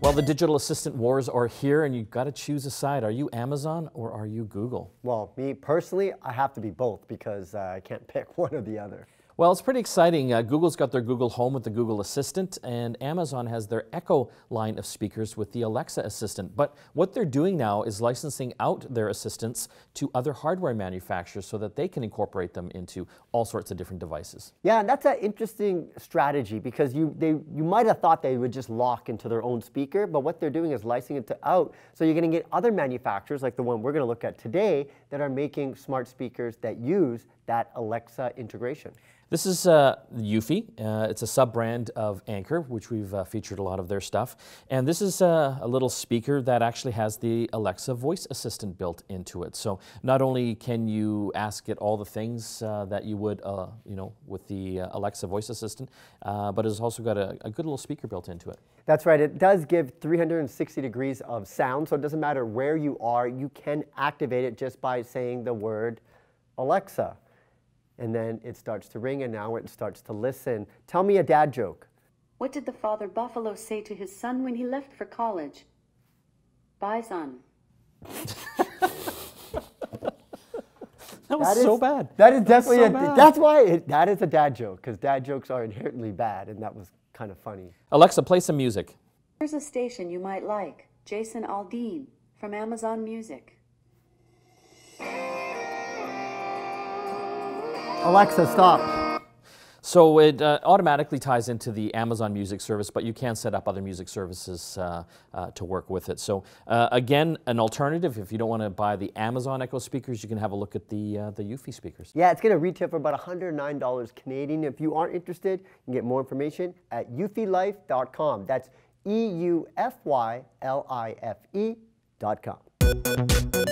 Well, the digital assistant wars are here, and you've got to choose a side. Are you Amazon or are you Google? Well, me personally, I have to be both because I can't pick one or the other. Well, it's pretty exciting. Google's got their Google Home with the Google Assistant, and Amazon has their Echo line of speakers with the Alexa Assistant. But what they're doing now is licensing out their assistants to other hardware manufacturers so that they can incorporate them into all sorts of different devices. Yeah, and that's an interesting strategy because you might have thought they would just lock into their own speaker, but what they're doing is licensing it out. So you're going to get other manufacturers like the one we're going to look at today that are making smart speakers that use that Alexa integration. This is Eufy. It's a sub-brand of Anchor, which we've featured a lot of their stuff. And this is a little speaker that actually has the Alexa voice assistant built into it. So not only can you ask it all the things that you would, with the Alexa voice assistant, but it's also got a good little speaker built into it. That's right. It does give 360 degrees of sound, so it doesn't matter where you are. You can activate it just by saying the word Alexa. And then it starts to ring, and now it starts to listen. Tell me a dad joke. What did the father buffalo say to his son when he left for college? Bye, son. That was so bad. That is definitely so bad. That's why that is a dad joke, because dad jokes are inherently bad, and that was kind of funny. Alexa, play some music. Here's a station you might like. Jason Aldean from Amazon Music. Alexa, stop. So it automatically ties into the Amazon Music service, but you can set up other music services to work with it. So again, an alternative, if you don't want to buy the Amazon Echo speakers, you can have a look at the Eufy speakers. Yeah, it's going to retail for about $109 Canadian. If you aren't interested, you can get more information at eufylife.com. That's EUFYLIFE.com.